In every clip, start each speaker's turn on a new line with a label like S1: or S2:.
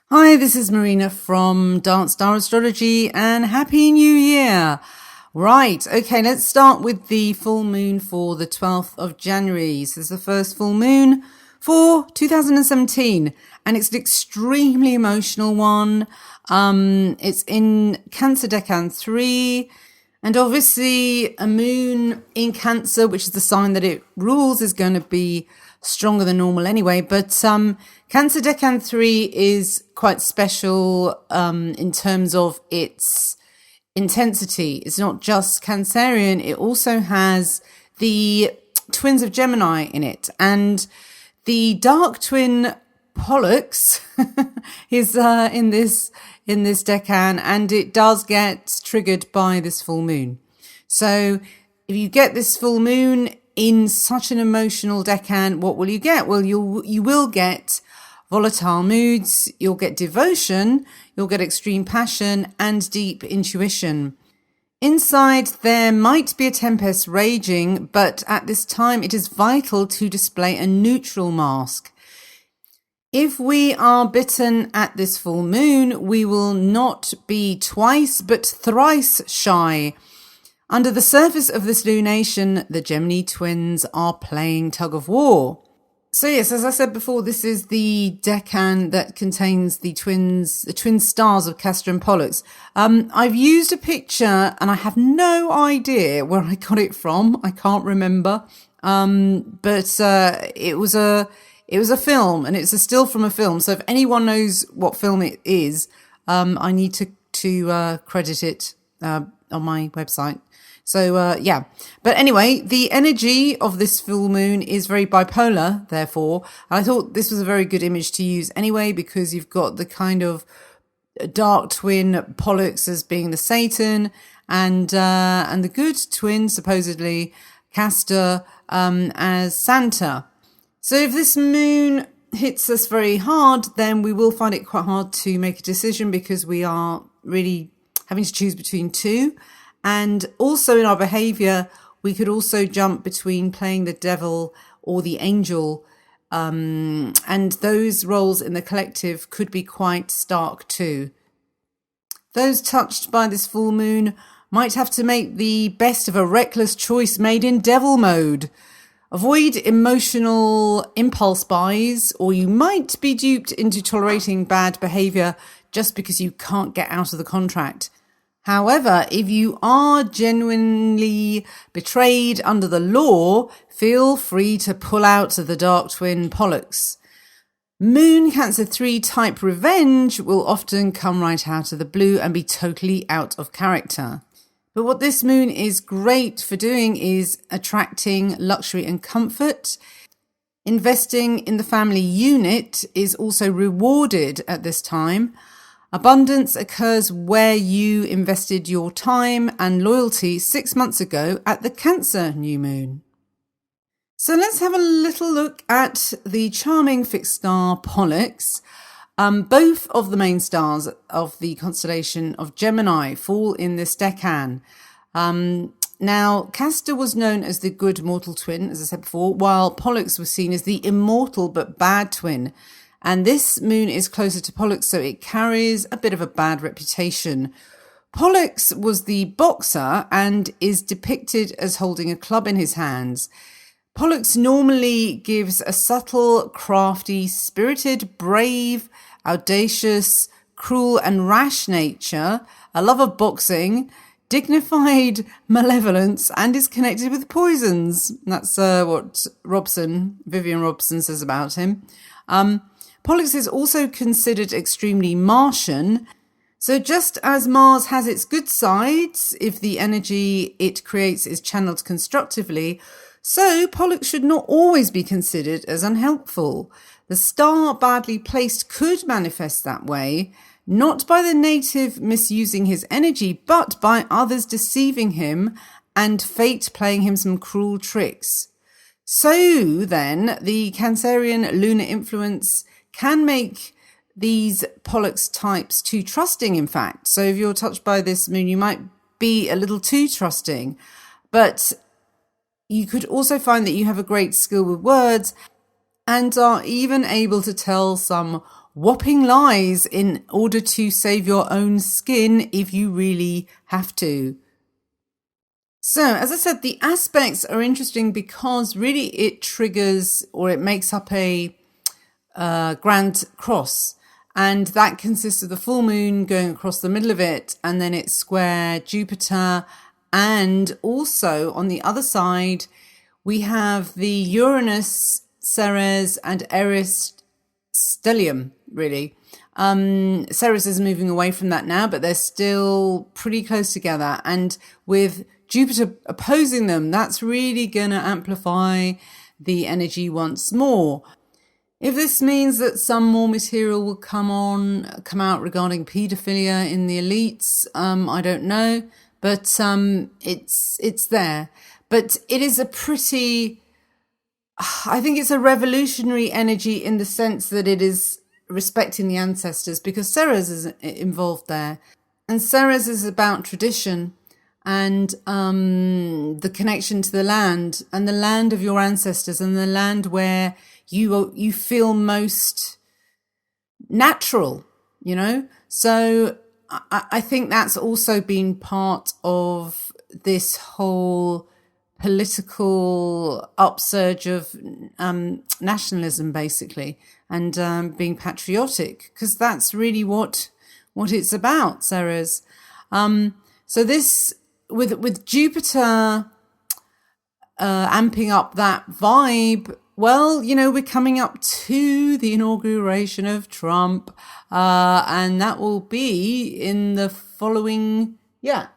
S1: Hi, this is Marina from Dance Star Astrology and Happy New Year. Right, okay, let's start with the full moon for the 12th of January. So this is the first full moon for 2017 and it's an extremely emotional one. It's in Cancer Decan 3 and obviously a moon in Cancer, which is the sign that it rules, is going to be stronger than normal anyway. But Cancer Decan 3 is quite special in terms of its intensity. It's not just Cancerian, it also has the twins of Gemini in it. And the dark twin Pollux is in this decan, and it does get triggered by this full moon. So if you get this full moon in such an emotional decan, what will you get? Well, you will get volatile moods, you'll get devotion, you'll get extreme passion and deep intuition. Inside there might be a tempest raging, but at this time it is vital to display a neutral mask. If we are bitten at this full moon, we will not be twice but thrice shy. Under the surface of this lunation, the Gemini twins are playing tug of war. So yes, as I said before, this is the decan that contains the twin stars of Castor and Pollux. I've used a picture and I have no idea where I got it from. I can't remember. But it was a film, and it's a still from a film. So if anyone knows what film it is, I need to credit it on my website. So, yeah. But anyway, the energy of this full moon is very bipolar, therefore. And I thought this was a very good image to use anyway, because you've got the kind of dark twin Pollux as being the Satan, and the good twin, supposedly, Castor, as Santa. So if this moon hits us very hard, then we will find it quite hard to make a decision, because we are really having to choose between two. And also in our behavior, we could also jump between playing the devil or the angel. And those roles in the collective could be quite stark too. Those touched by this full moon might have to make the best of a reckless choice made in devil mode. Avoid emotional impulse buys, or you might be duped into tolerating bad behavior just because you can't get out of the contract. However, if you are genuinely betrayed under the law, feel free to pull out the dark twin Pollux. Moon Cancer 3 type revenge will often come right out of the blue and be totally out of character. But what this moon is great for doing is attracting luxury and comfort. Investing in the family unit is also rewarded at this time. Abundance occurs where you invested your time and loyalty 6 months ago at the Cancer new moon. So let's have a little look at the charming fixed star Pollux. Both of the main stars of the constellation of Gemini fall in this decan. Now, Castor was known as the good mortal twin, as I said before, while Pollux was seen as the immortal but bad twin. And this moon is closer to Pollux, so it carries a bit of a bad reputation. Pollux was the boxer and is depicted as holding a club in his hands. Pollux normally gives a subtle, crafty, spirited, brave, audacious, cruel and rash nature, a love of boxing, dignified malevolence, and is connected with poisons. That's what Vivian Robson says about him. Pollux is also considered extremely Martian. So just as Mars has its good sides, if the energy it creates is channeled constructively, so Pollux should not always be considered as unhelpful. The star badly placed could manifest that way, not by the native misusing his energy, but by others deceiving him and fate playing him some cruel tricks. So then, the Cancerian lunar influence can make these Pollux types too trusting, in fact. So if you're touched by this moon, you might be a little too trusting. But you could also find that you have a great skill with words and are even able to tell some whopping lies in order to save your own skin if you really have to. So, as I said, the aspects are interesting because really it triggers, or it makes up a grand cross. And that consists of the full moon going across the middle of it, and then it's square Jupiter. And also on the other side, we have the Uranus, Ceres, and Eris stellium, really. Ceres is moving away from that now, but they're still pretty close together. And with Jupiter opposing them, that's really going to amplify the energy once more. If this means that some more material will come out regarding paedophilia in the elites, I don't know, but it's there. But it is I think it's a revolutionary energy in the sense that it is respecting the ancestors, because Ceres is involved there. And Ceres is about tradition and the connection to the land of your ancestors, and the land where you feel most natural, So I think that's also been part of this whole political upsurge of nationalism, basically, and being patriotic, because that's really what it's about, Ceres. So this with Jupiter amping up that vibe. Well, we're coming up to the inauguration of Trump, and that will be in the following,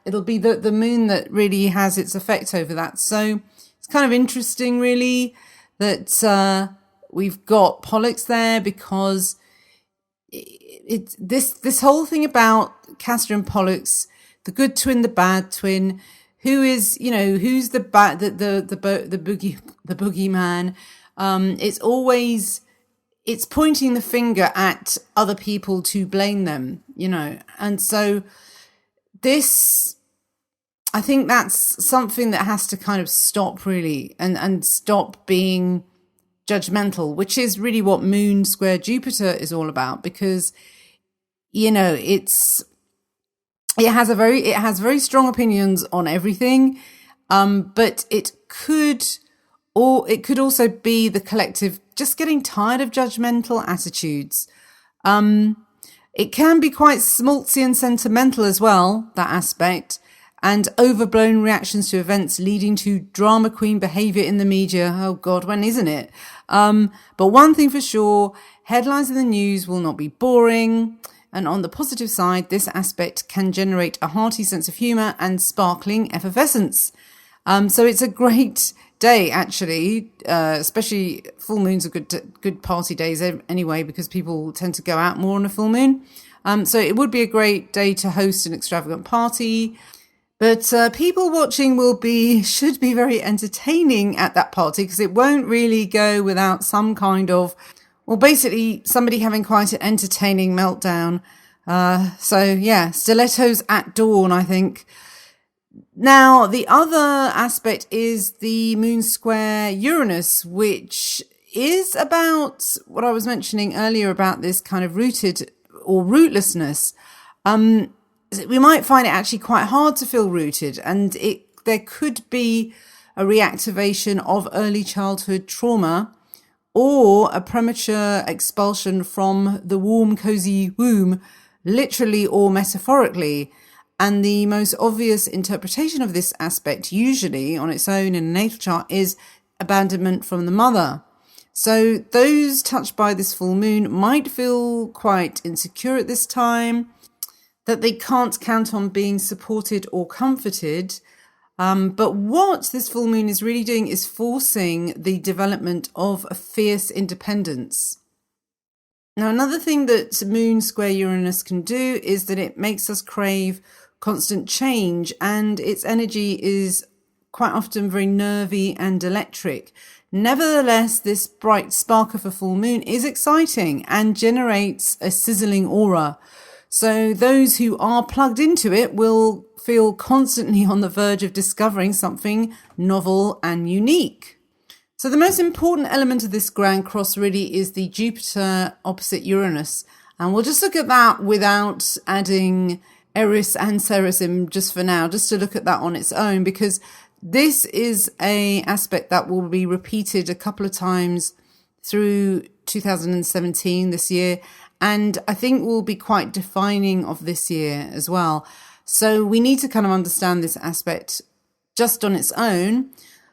S1: it'll be the moon that really has its effect over that. So it's kind of interesting, really, that we've got Pollux there, because it's this whole thing about Castor and Pollux, the good twin, the bad twin, who's the bad, the boogeyman. It's pointing the finger at other people to blame them, and so I think that's something that has to kind of stop, really, and stop being judgmental, which is really what Moon square Jupiter is all about, because it has very strong opinions on everything, but it could also be the collective just getting tired of judgmental attitudes. It can be quite schmaltzy and sentimental as well, that aspect, and overblown reactions to events leading to drama queen behavior in the media. Oh God, when isn't it? But one thing for sure, headlines in the news will not be boring. And on the positive side, this aspect can generate a hearty sense of humour and sparkling effervescence. So it's a great day, actually, especially full moons are good party days anyway, because people tend to go out more on a full moon. So it would be a great day to host an extravagant party. But people watching should be very entertaining at that party, because it won't really go without some kind of, basically somebody having quite an entertaining meltdown. Stilettos at dawn, I think. Now, the other aspect is the moon square Uranus, which is about what I was mentioning earlier about this kind of rooted or rootlessness. We might find it actually quite hard to feel rooted, and there could be a reactivation of early childhood trauma, or a premature expulsion from the warm, cozy womb, literally or metaphorically. And the most obvious interpretation of this aspect, usually on its own in a natal chart, is abandonment from the mother. So those touched by this full moon might feel quite insecure at this time, that they can't count on being supported or comforted. But what this full moon is really doing is forcing the development of a fierce independence. Now, another thing that moon square Uranus can do is that it makes us crave constant change, and its energy is quite often very nervy and electric. Nevertheless, this bright spark of a full moon is exciting and generates a sizzling aura. So those who are plugged into it will feel constantly on the verge of discovering something novel and unique. So the most important element of this grand cross really is the Jupiter opposite Uranus. And we'll just look at that without adding Eris and Ceres in just for now, just to look at that on its own, because this is a aspect that will be repeated a couple of times through 2017, this year, and I think will be quite defining of this year as well. So we need to kind of understand this aspect just on its own.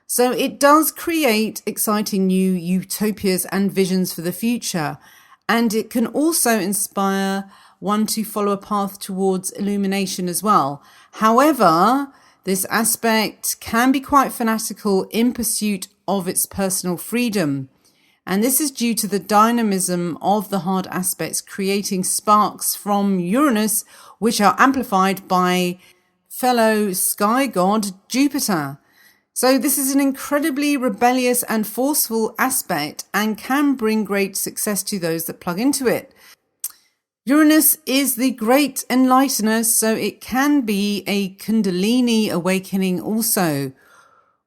S1: So it does create exciting new utopias and visions for the future. And it can also inspire one to follow a path towards illumination as well. However, this aspect can be quite fanatical in pursuit of its personal freedom. And this is due to the dynamism of the hard aspects creating sparks from Uranus, which are amplified by fellow sky god Jupiter. So this is an incredibly rebellious and forceful aspect and can bring great success to those that plug into it. Uranus is the great enlightener, so it can be a Kundalini awakening also.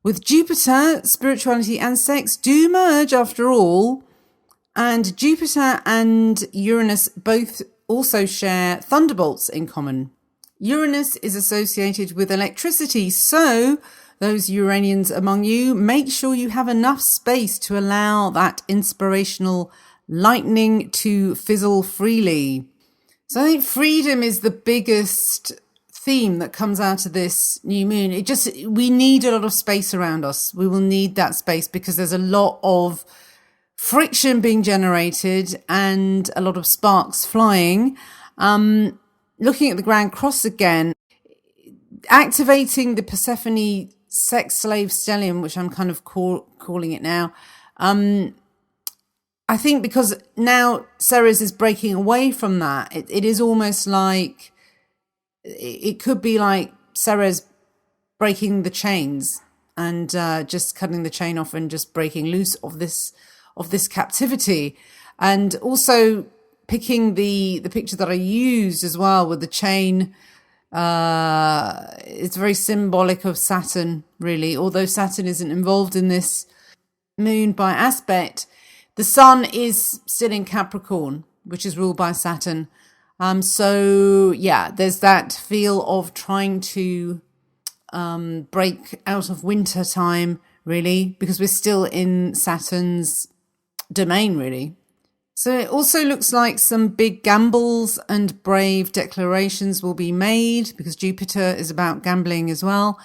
S1: With Jupiter, spirituality and sex do merge after all, and Jupiter and Uranus both also share thunderbolts in common. Uranus is associated with electricity, so those Uranians among you, make sure you have enough space to allow that inspirational lightning to fizzle freely. So I think freedom is the biggest theme that comes out of this new moon. We need a lot of space around us. We will need that space because there's a lot of friction being generated and a lot of sparks flying. Looking at the Grand Cross again, activating the Persephone sex slave stellium, which I'm kind of calling it now. I think because now Ceres is breaking away from that, it is almost like, it could be like Ceres breaking the chains and just cutting the chain off and just breaking loose of this captivity. And also picking the picture that I used as well with the chain. It's very symbolic of Saturn, really. Although Saturn isn't involved in this moon by aspect, the sun is still in Capricorn, which is ruled by Saturn. So yeah, there's that feel of trying to break out of winter time, really, because we're still in Saturn's domain, really. So it also looks like some big gambles and brave declarations will be made because Jupiter is about gambling as well.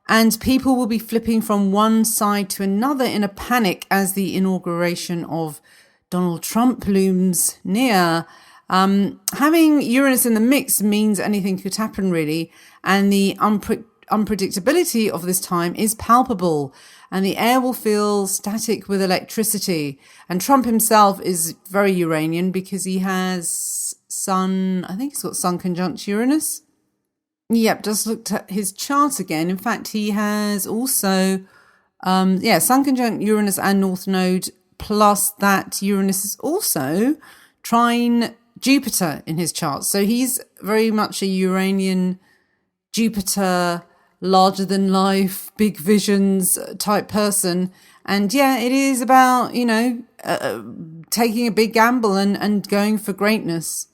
S1: And people will be flipping from one side to another in a panic as the inauguration of Donald Trump looms near. Having Uranus in the mix means anything could happen, really. And the unpredictability of this time is palpable. And the air will feel static with electricity. And Trump himself is very Uranian because he has Sun, I think he's got Sun conjunct Uranus. Yep, just looked at his chart again. In fact, he has also, Sun conjunct Uranus and North Node, plus that Uranus is also trine Jupiter in his chart. So he's very much a Uranian Jupiter, larger than life, big visions type person. And yeah, it is about, taking a big gamble and going for greatness.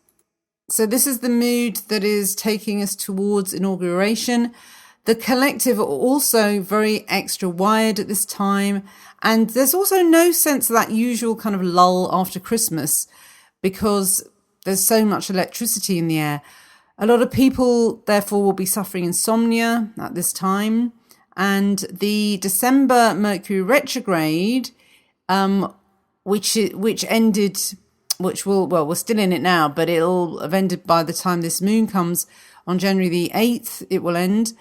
S1: So this is the mood that is taking us towards inauguration. The collective are also very extra wired at this time. And there's also no sense of that usual kind of lull after Christmas because there's so much electricity in the air. A lot of people, therefore, will be suffering insomnia at this time. And the December Mercury retrograde, which ended, we're still in it now, but it'll have ended by the time this moon comes on January the 8th, it will end.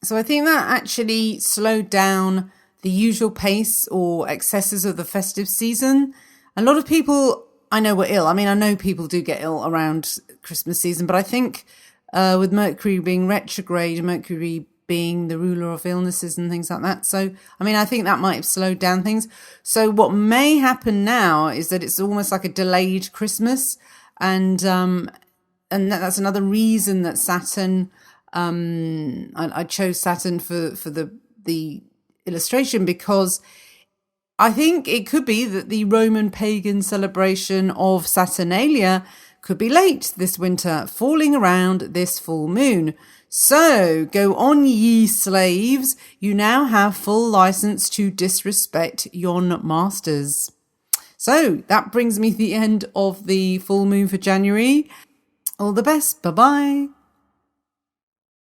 S1: So I think that actually slowed down the usual pace or excesses of the festive season. A lot of people I know were ill. I mean, I know people do get ill around Christmas season, but I think with Mercury being retrograde, Mercury being the ruler of illnesses and things like that. So, I mean, I think that might have slowed down things. So what may happen now is that it's almost like a delayed Christmas. And that's another reason that Saturn, I chose Saturn for the illustration because I think it could be that the Roman pagan celebration of Saturnalia could be late this winter, falling around this full moon. So, go on ye slaves, you now have full license to disrespect yon masters. So, that brings me to the end of the full moon for January. All the best, bye-bye.